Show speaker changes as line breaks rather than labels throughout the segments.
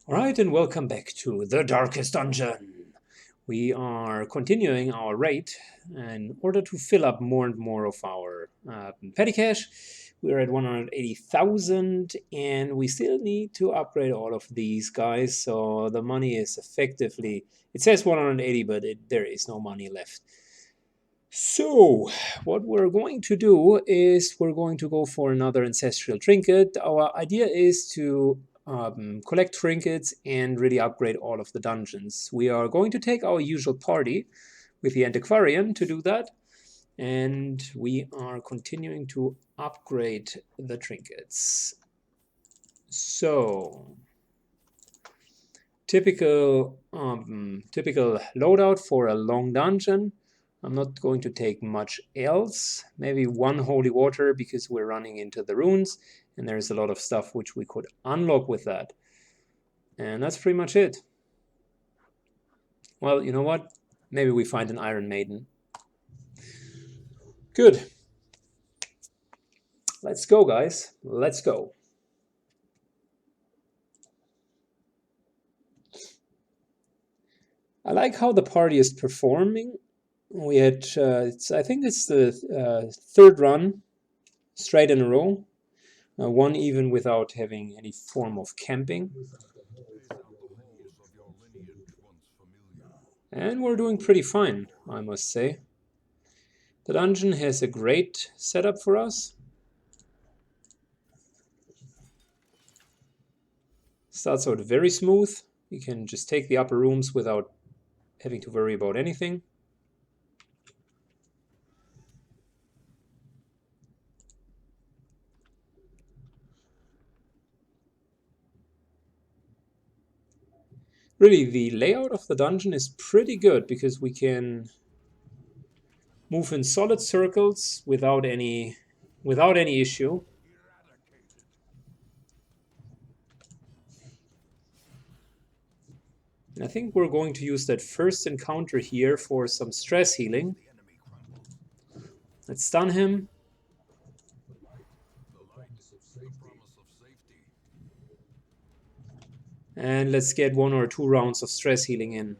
Alright, and welcome back to the Darkest Dungeon. We are continuing our raid in order to fill up more and more of our petty cash. We're at 180,000 and we still need to upgrade all of these guys, so the money is effectively, it says 180, but there is no money left. So, what we're going to do is we're going to go for another ancestral trinket. Our idea is to collect trinkets and really upgrade all of the dungeons. We are going to take our usual party with the antiquarian to do that, and we are continuing to upgrade the trinkets. So, typical loadout for a long dungeon. I'm not going to take much else. Maybe one holy water because we're running into the runes and there's a lot of stuff which we could unlock with that. And that's pretty much it. Well, you know what? Maybe we find an Iron Maiden. Good. Let's go, guys. Let's go. I like how the party is performing. We had, I think it's the third run straight in a row. One even without having any form of camping. And we're doing pretty fine, I must say. The dungeon has a great setup for us. Starts out very smooth. You can just take the upper rooms without having to worry about anything. Really, the layout of the dungeon is pretty good because we can move in solid circles without any issue. And I think we're going to use that first encounter here for some stress healing. Let's stun him. And let's get 1 or 2 rounds of stress healing in.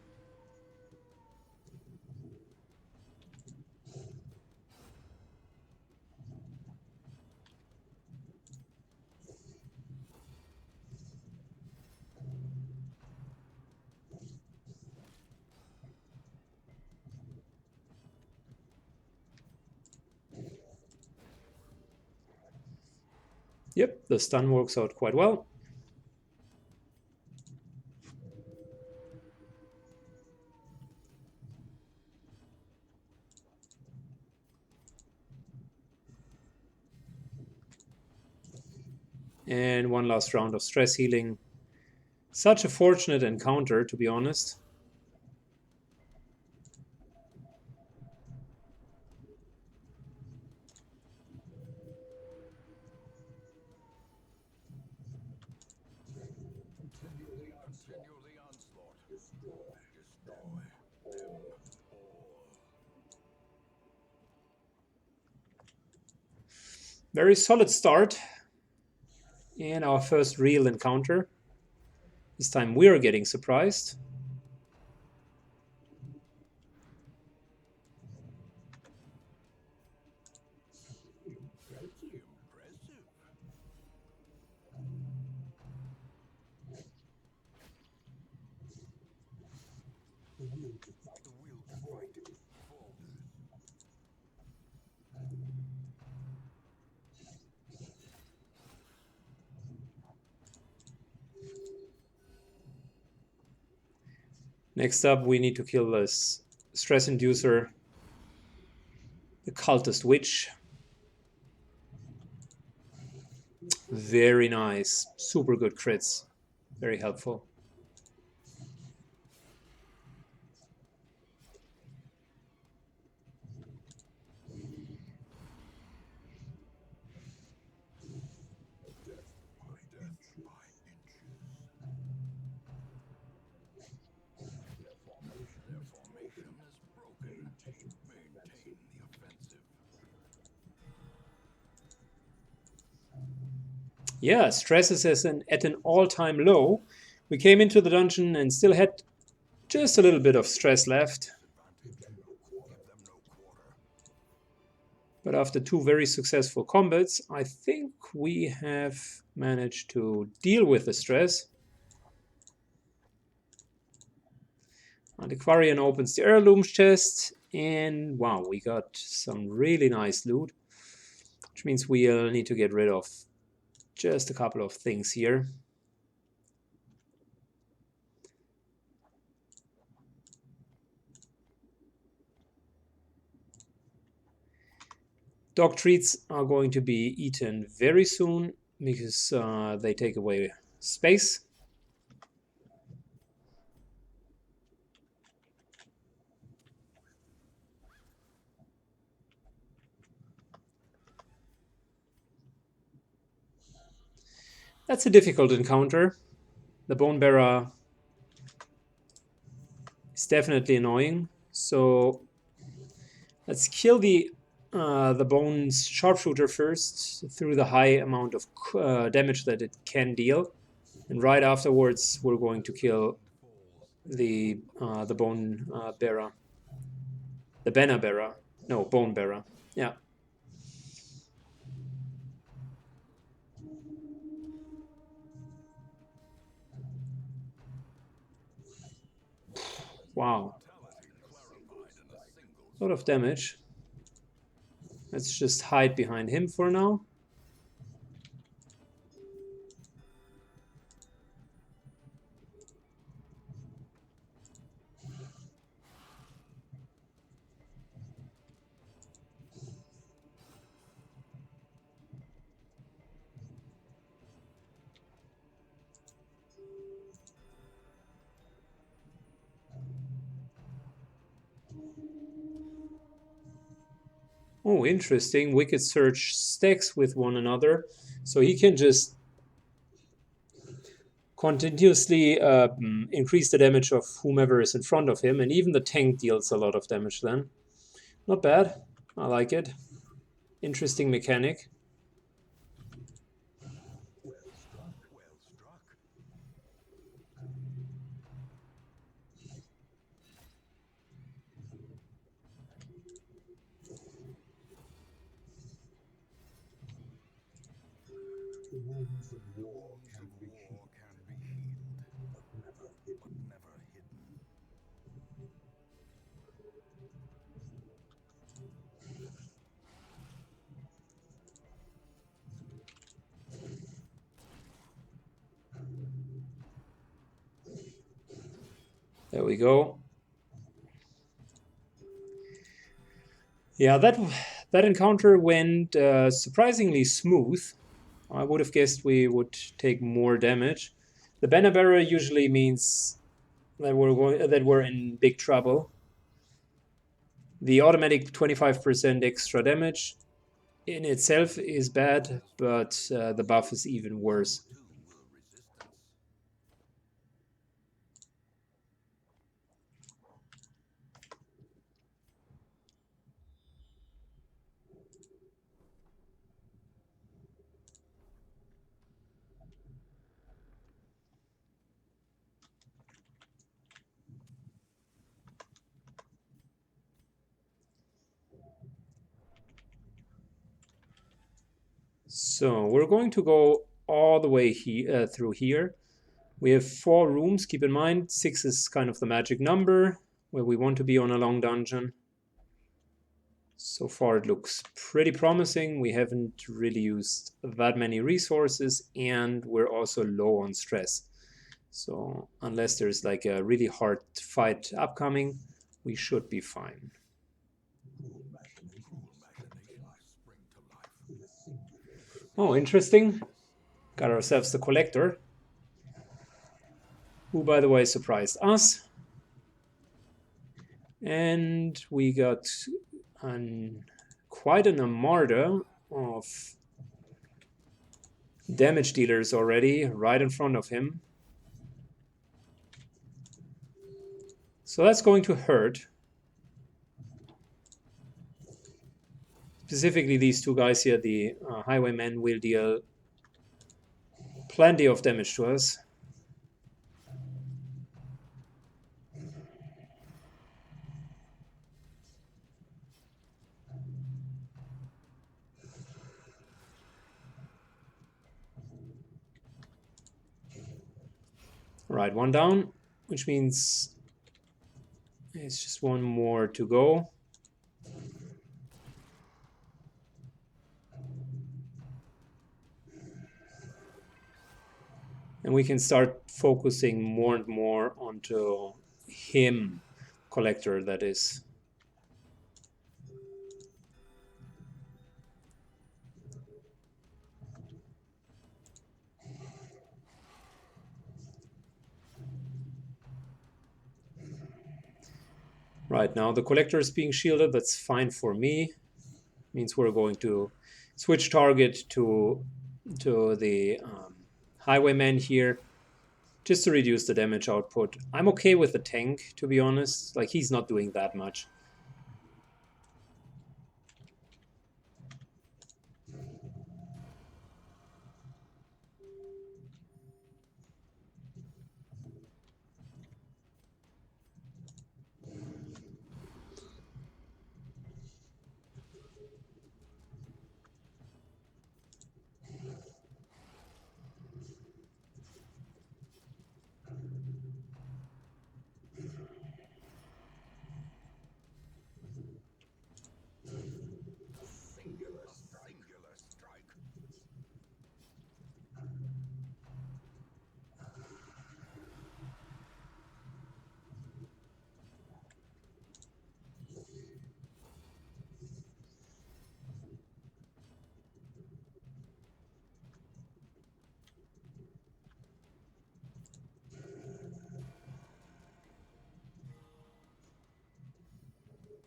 Yep, the stun works out quite well. And 1 last round of stress healing. Such a fortunate encounter, to be honest. Very solid start. And our first real encounter. This time we're getting surprised. Next up, we need to kill this stress inducer, the cultist witch. Very nice. Super good crits. Very helpful. Yeah, stress is at an all-time low, We came into the dungeon and still had just a little bit of stress left. But after 2 very successful combats, I think we have managed to deal with the stress. Antiquarian opens the heirlooms chest, and wow, we got some really nice loot, which means we'll need to get rid of just a couple of things here. Dog treats are going to be eaten very soon because they take away space. That's a difficult encounter. The bone bearer is definitely annoying. So let's kill the bone's sharpshooter first through the high amount of damage that it can deal, and right afterwards we're going to kill the bone bearer, the banner bearer. No, bone bearer. Yeah. Wow. A lot of damage. Let's just hide behind him for now. Oh, interesting. Wicked Surge stacks with one another. So he can just continuously increase the damage of whomever is in front of him. And even the tank deals a lot of damage then. Not bad. I like it. Interesting mechanic. There we go. Yeah, that encounter went surprisingly smooth. I would have guessed we would take more damage. The banner bearer usually means that we're in big trouble. The automatic 25% extra damage in itself is bad, but the buff is even worse. So we're going to go all the way through here. We have 4 rooms. Keep in mind, 6 is kind of the magic number where we want to be on a long dungeon. So far it looks pretty promising. We haven't really used that many resources, and we're also low on stress. So unless there's like a really hard fight upcoming, we should be fine. Oh, interesting. Got ourselves the collector, who, by the way, surprised us. And we got quite an armada of damage dealers already right in front of him. So that's going to hurt. Specifically, these 2 guys here, the highwaymen, will deal plenty of damage to us. Right, one down, which means it's just one more to go. And we can start focusing more and more onto him, collector, that is. Right, now the collector is being shielded. That's fine for me. Means we're going to switch target to the highwayman here, just to reduce the damage output. I'm okay with the tank, to be honest. Like, he's not doing that much.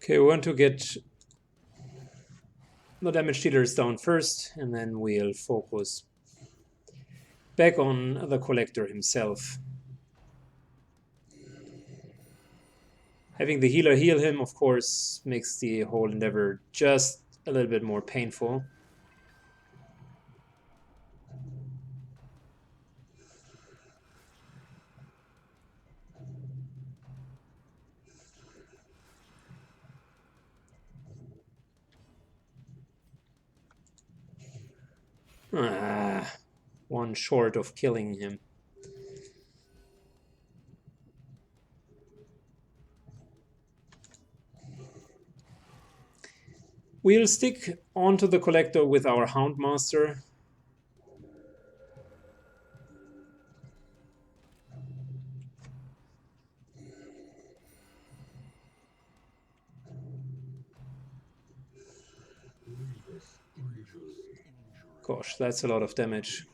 Okay, we want to get the damage dealers down first, and then we'll focus back on the collector himself. Having the healer heal him, of course, makes the whole endeavor just a little bit more painful. One short of killing him. We'll stick onto the collector with our Houndmaster. Gosh, that's a lot of damage.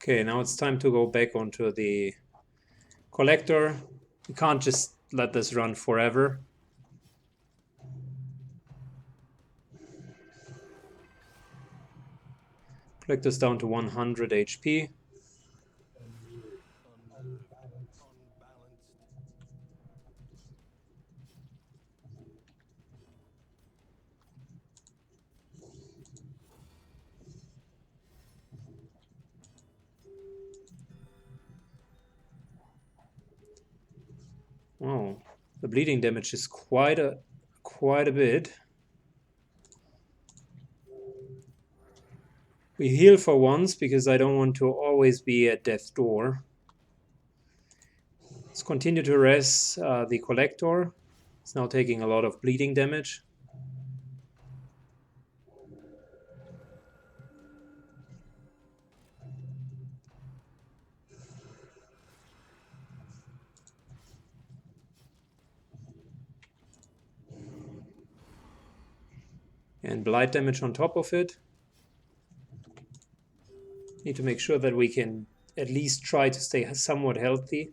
Okay, now it's time to go back onto the collector. We can't just let this run forever. Collector's down to 100 HP. Oh, the bleeding damage is quite a bit. We heal for once because I don't want to always be at death's door. Let's continue to res the collector. It's now taking a lot of bleeding damage. And blight damage on top of it. Need to make sure that we can at least try to stay somewhat healthy.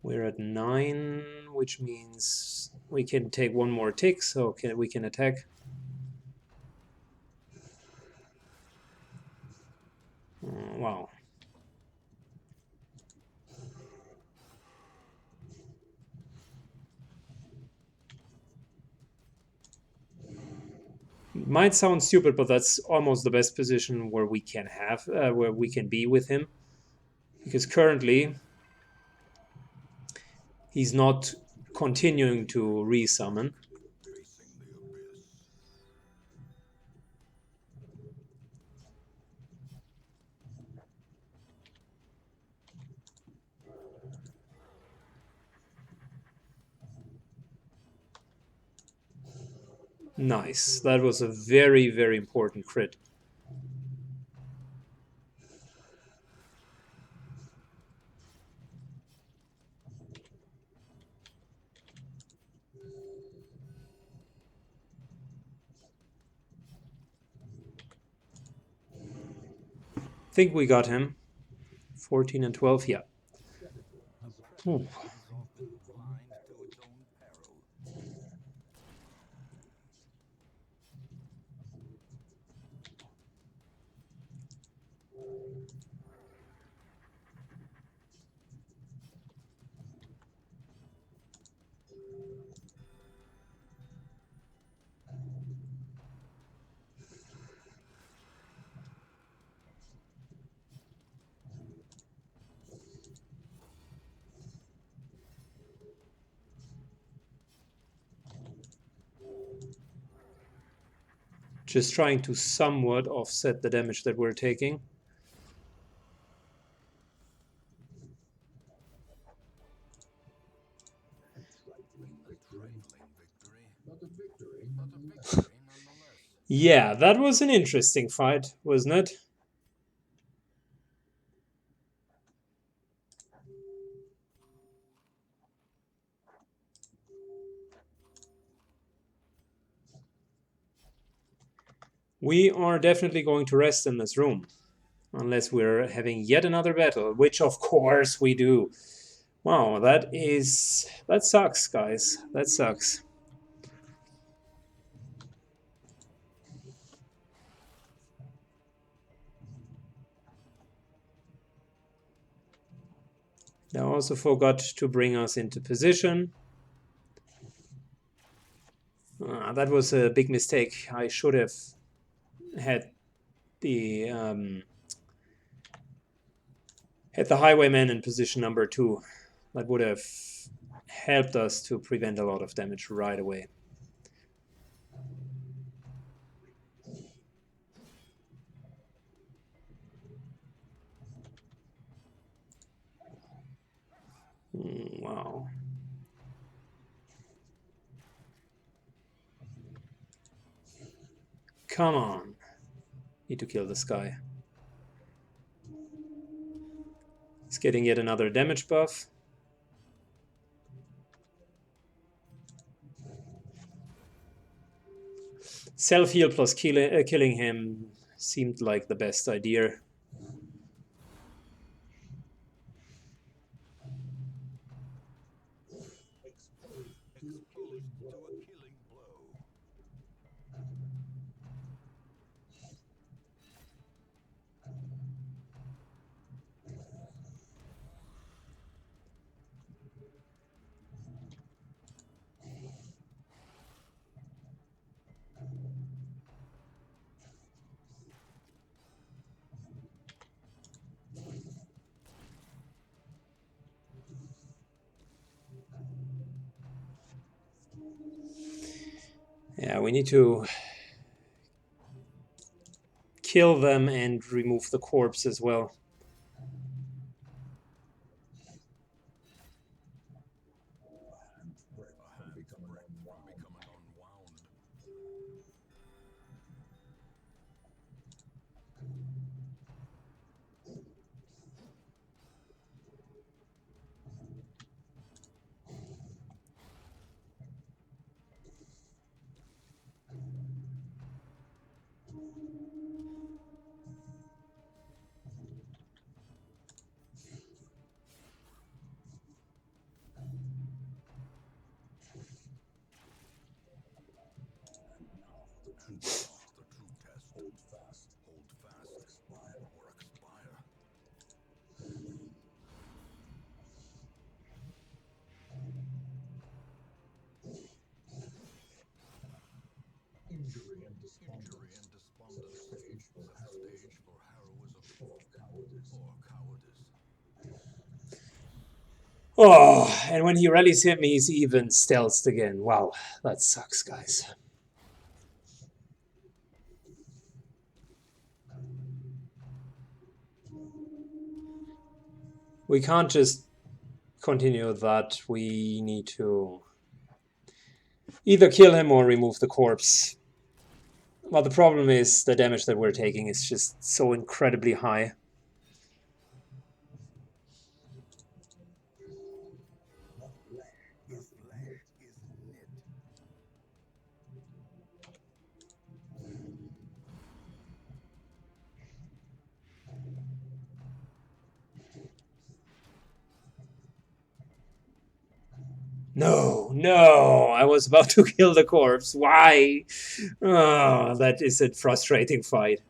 We're at 9, which means we can take one more tick, so we can attack. Might sound stupid, but that's almost the best position where we can have, where we can be with him. Because currently, he's not continuing to resummon. Nice. That was a very, very important crit. Think we got him. 14 and 12, yeah. Ooh. Just trying to somewhat offset the damage that we're taking. Yeah, that was an interesting fight, wasn't it? We are definitely going to rest in this room. Unless we're having yet another battle, which of course we do. Wow, that sucks, guys. That sucks. I also forgot to bring us into position. That was a big mistake. I should have had the highwayman in position number 2. That would have helped us to prevent a lot of damage right away. Wow. Come on. Need to kill this guy. He's getting yet another damage buff. Self-heal plus killing him seemed like the best idea. Yeah, we need to kill them and remove the corpse as well. Oh, and when he rallies him, he's even stealthed again. Wow, that sucks, guys. We can't just continue that. We need to either kill him or remove the corpse. Well, the problem is the damage that we're taking is just so incredibly high. No, no, I was about to kill the corpse. Why? Oh, that is a frustrating fight.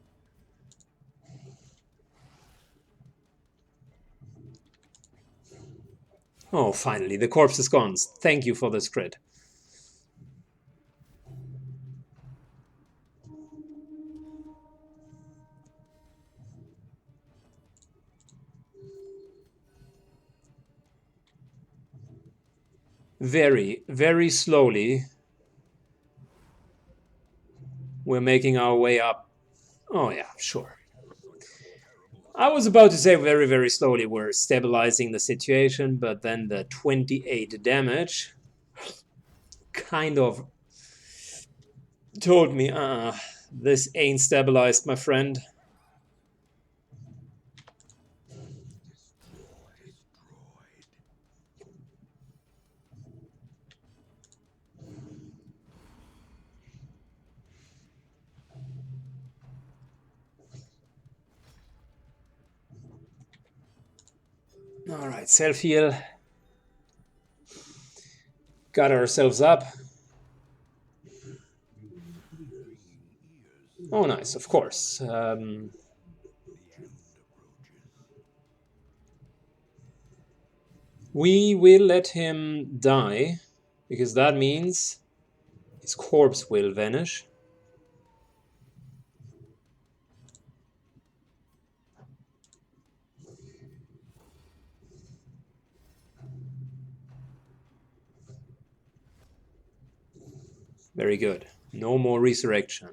Oh, finally, the corpse is gone. Thank you for this crit. Very, very slowly, we're making our way up. Oh, yeah, sure. I was about to say very, very slowly we're stabilizing the situation, but then the 28 damage kind of told me, this ain't stabilized, my friend. Alright, self-heal. Got ourselves up. Oh, nice, of course. We will let him die, because that means his corpse will vanish. Very good. No more resurrection.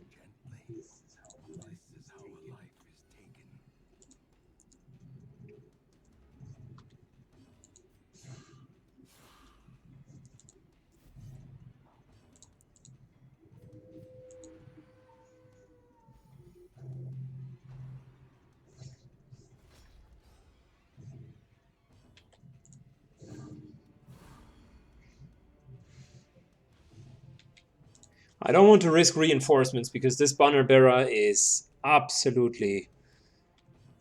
I don't want to risk reinforcements because this banner bearer is absolutely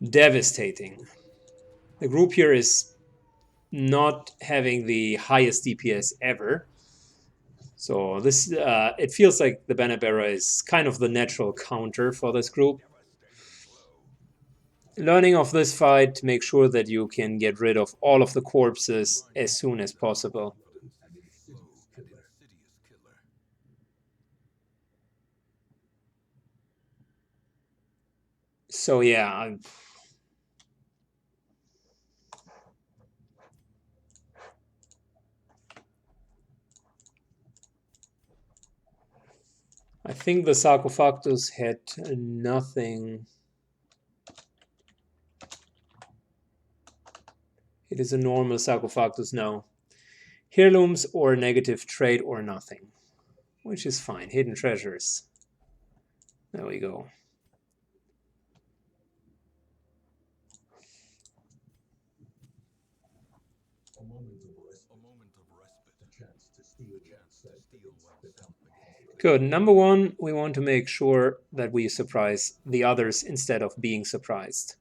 devastating. The group here is not having the highest DPS ever. So this it feels like the banner bearer is kind of the natural counter for this group. Learning of this fight, make sure that you can get rid of all of the corpses as soon as possible. So yeah, I think the sarcophagus had nothing. It is a normal sarcophagus now. Heirlooms or negative trade or nothing, which is fine. Hidden treasures. There we go. Good. Number one, we want to make sure that we surprise the others instead of being surprised.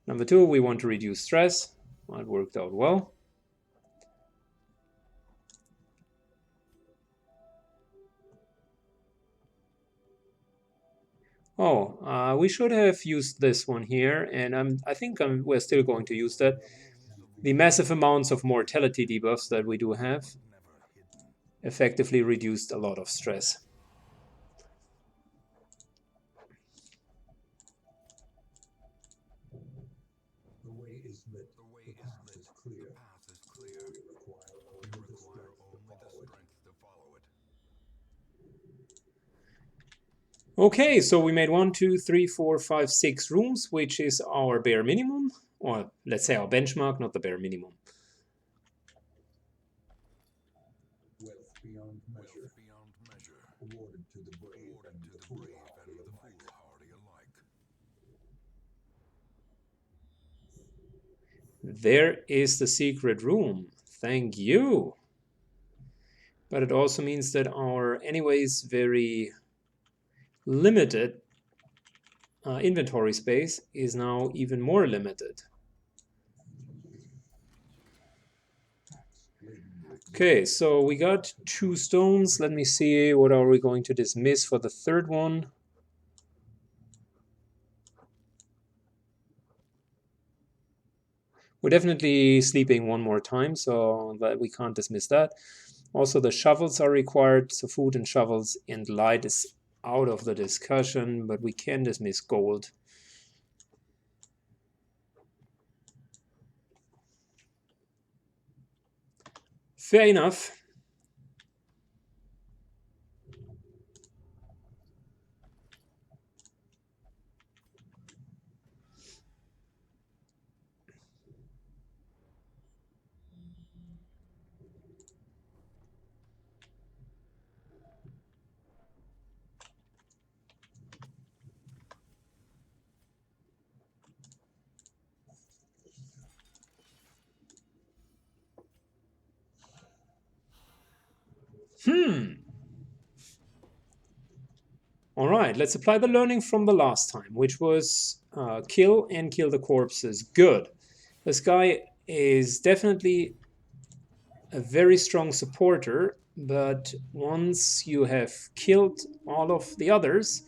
Number two, we want to reduce stress. That worked out well. Oh, we should have used this one here, and I think we're still going to use that. The massive amounts of mortality debuffs that we do have effectively reduced a lot of stress. Okay, so we made 1, 2, 3, 4, 5, 6 rooms, which is our bare minimum, or let's say our benchmark, not the bare minimum.
Wealth beyond measure, awarded to the brave and the foolhardy alike.
There is the secret room. Thank you. But it also means that our anyways very limited inventory space is now even more limited. Okay, so we got 2 stones. Let me see, what are we going to dismiss for the third one? We're definitely sleeping one more time, so that we can't dismiss that. Also, the shovels are required, so food and shovels and light is out of the discussion, but we can dismiss gold. Fair enough. All right, let's apply the learning from the last time, which was kill and kill the corpses. Good. This guy is definitely a very strong supporter, but once you have killed all of the others,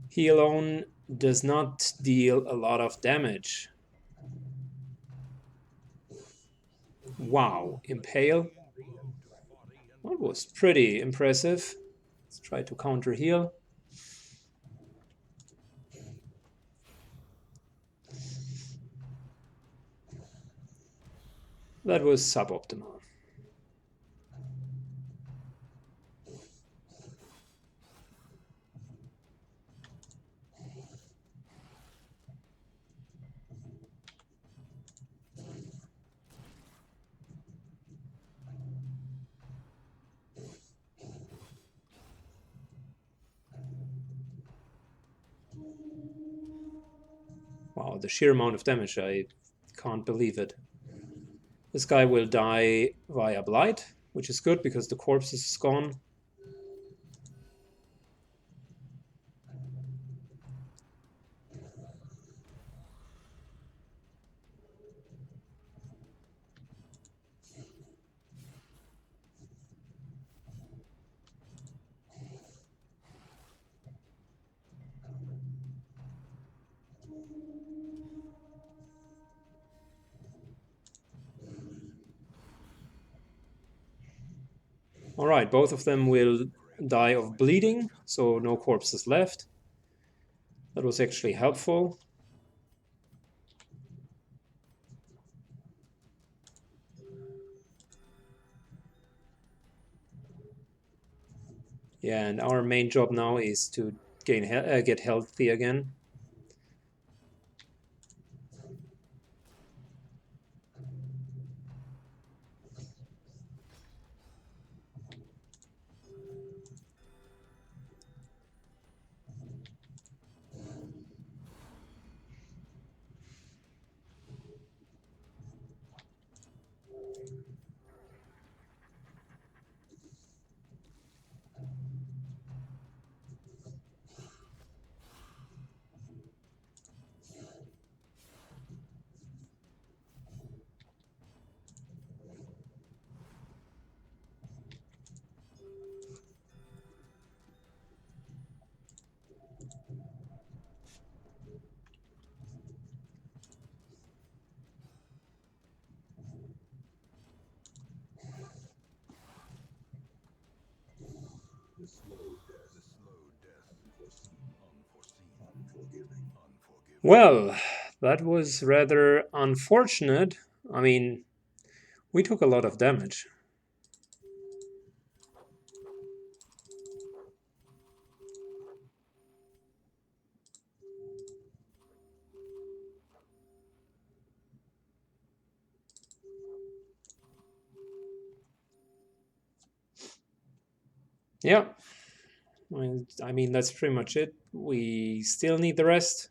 he alone does not deal a lot of damage. Wow, impale. That was pretty impressive. Let's try to counter heal. That was suboptimal. Wow, the sheer amount of damage, I can't believe it. This guy will die via blight, which is good because the corpse is gone. All right, both of them will die of bleeding, so no corpses left. That was actually helpful. Yeah, and our main job now is to get healthy again.
The slow death, unforeseen, unforgiving.
Well, that was rather unfortunate. I mean, we took a lot of damage. Yeah, I mean that's pretty much it. We still need the rest.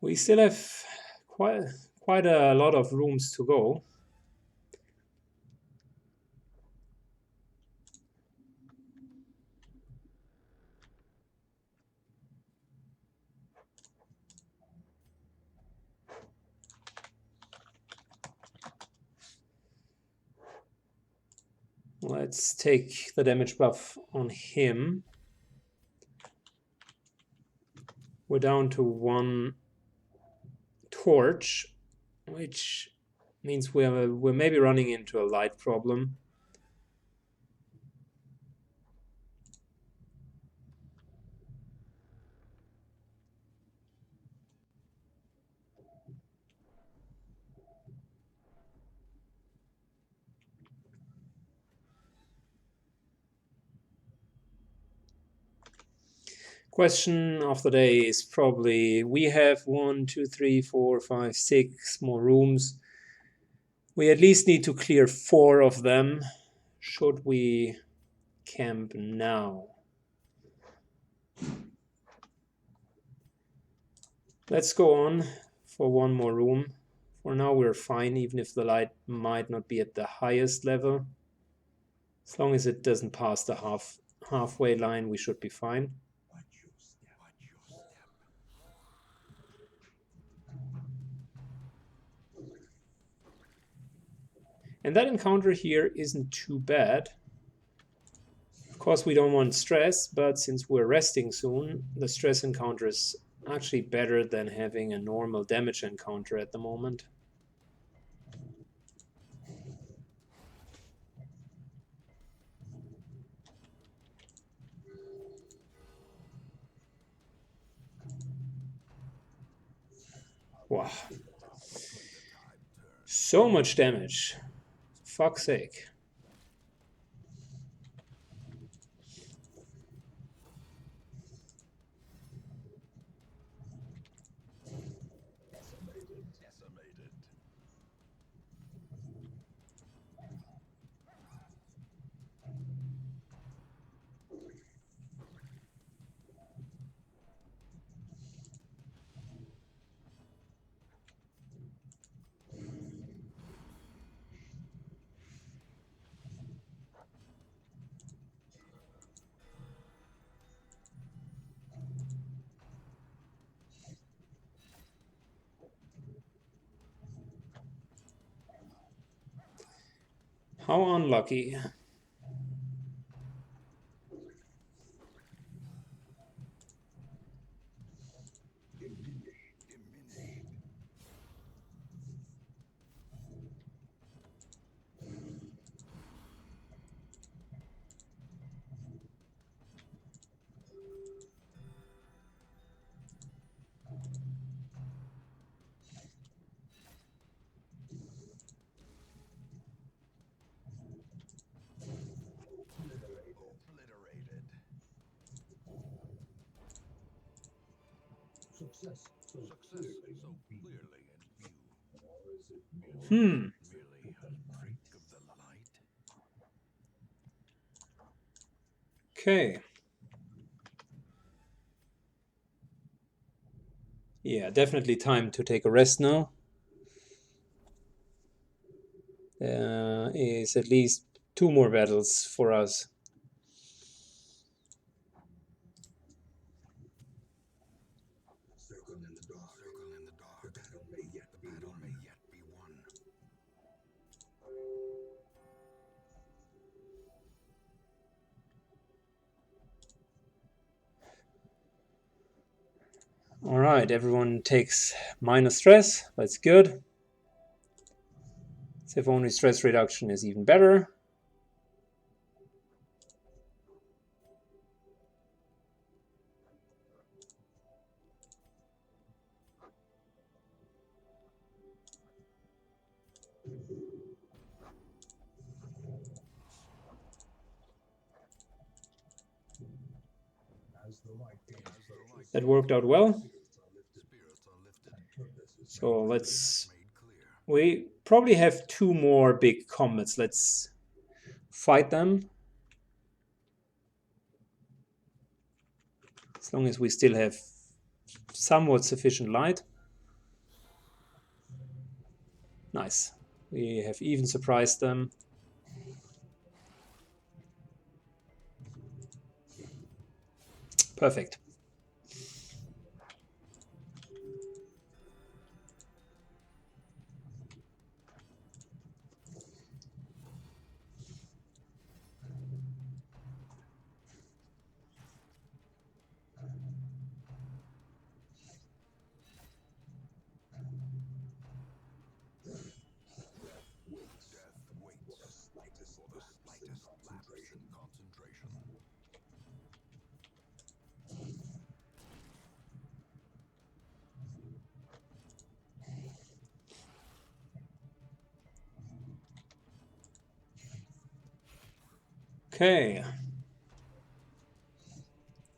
We still have quite a lot of rooms to go. Let's take the damage buff on him. We're down to 1 torch, which means we're maybe running into a light problem. Question of the day is probably, we have 1, 2, 3, 4, 5, 6 more rooms. We at least need to clear 4 of them. Should we camp now? Let's go on for 1 more room. For now we're fine, even if the light might not be at the highest level. As long as it doesn't pass the halfway line, we should be fine. And that encounter here isn't too bad. Of course, we don't want stress, but since we're resting soon, the stress encounter is actually better than having a normal damage encounter at the moment. Wow. So much damage. Fuck's sake. How unlucky.
Success so clearly in view.
Hmm.
Merely a trick of the light.
Okay. Yeah, definitely time to take a rest now. is at least 2 more battles for us.
Circle in the dark. The battle may yet be won.
All right, everyone takes minus stress. That's good. If only stress reduction is even better. That worked out well. So we probably have 2 more big comets. Let's fight them. As long as we still have somewhat sufficient light. Nice. We have even surprised them. Perfect. Okay. I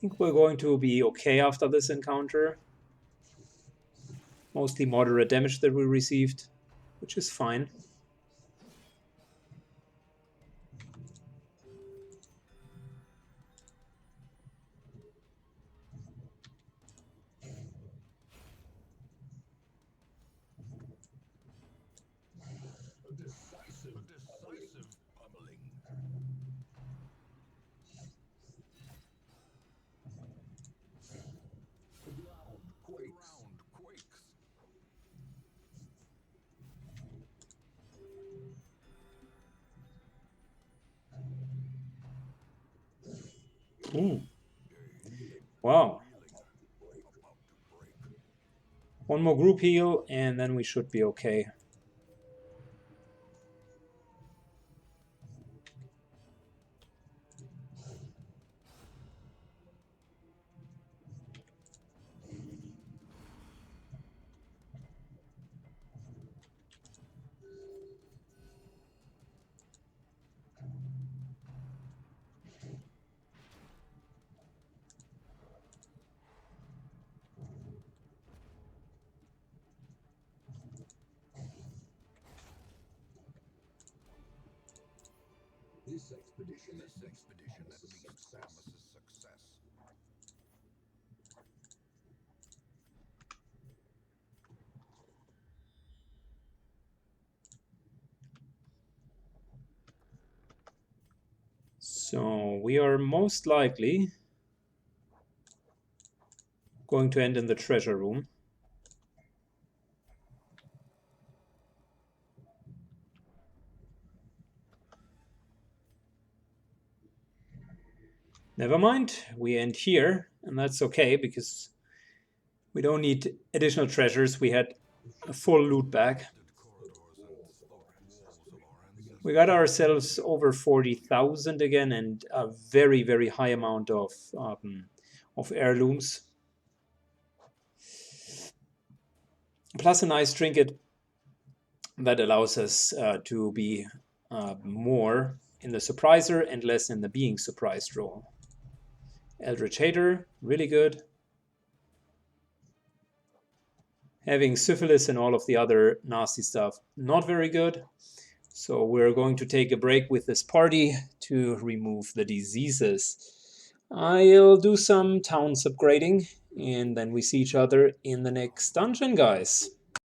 think we're going to be okay after this encounter. Mostly moderate damage that we received, which is fine.
A decisive pummeling. The ground quakes.
Ooh. Wow. 1 more group heal, and then we should be okay.
This expedition at least promises success.
So we are most likely going to end in the treasure room. Never mind, we end here, and that's okay because we don't need additional treasures. We had a full loot bag. We got ourselves over 40,000 again, and a very, very high amount of heirlooms. Plus a nice trinket that allows us to be more in the surpriser and less in the being surprised role. Eldritch Hater, really good. Having syphilis and all of the other nasty stuff, not very good. So we're going to take a break with this party to remove the diseases. I'll do some towns upgrading, and then we see each other in the next dungeon, guys.